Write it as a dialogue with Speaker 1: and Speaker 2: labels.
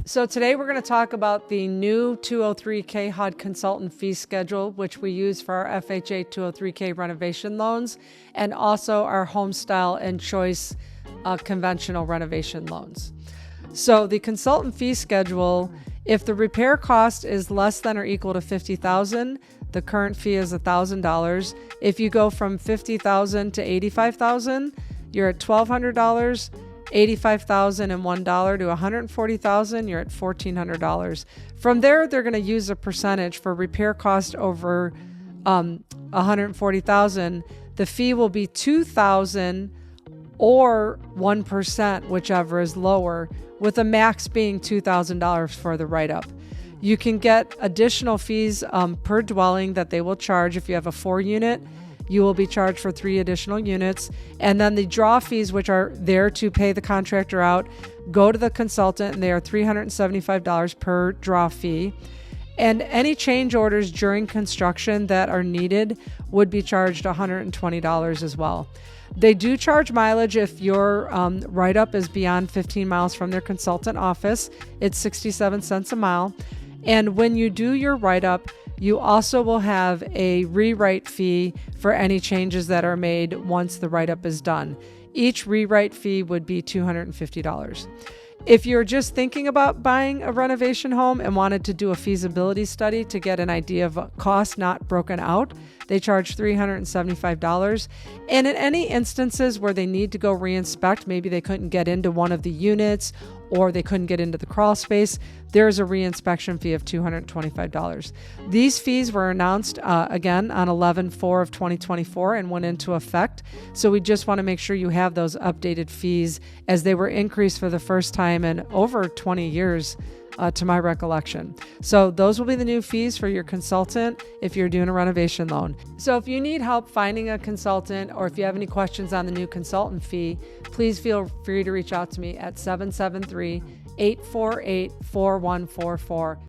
Speaker 1: So today we're going to talk about the new 203k HUD Consultant Fee Schedule, which we use for our FHA 203k renovation loans, and also our HomeStyle and Choice conventional renovation loans. So the consultant fee schedule, if the repair cost is less than or equal to $50,000, the current fee is $1,000. If you go from $50,000 to $85,000, you're at $1,200. $85,001 to $140,000, you're at $1,400. From there, they're going to use a percentage for repair cost over $140,000. The fee will be $2,000 or 1%, whichever is lower, with a max being $2,000 for the write-up. You can get additional fees per dwelling that they will charge. If you have a 4-unit, you will be charged for 3 additional units. And then the draw fees, which are there to pay the contractor out, go to the consultant, and they are $375 per draw fee. And any change orders during construction that are needed would be charged $120 as well. They do charge mileage if your write-up is beyond 15 miles from their consultant office. It's 67 cents a mile. And when you do your write-up, you also will have a rewrite fee for any changes that are made once the write-up is done. Each rewrite fee would be $250. If you're just thinking about buying a renovation home and wanted to do a feasibility study to get an idea of cost not broken out, they charge $375. And in any instances where they need to go reinspect, maybe they couldn't get into one of the units or they couldn't get into the crawl space, there's a reinspection fee of $225. These fees were announced again on 11/4 of 2024 and went into effect. So we just want to make sure you have those updated fees, as they were increased for the first time in over 20 years. To my recollection. So those will be the new fees for your consultant if you're doing a renovation loan. So if you need help finding a consultant, or if you have any questions on the new consultant fee, please feel free to reach out to me at 773-848-4144.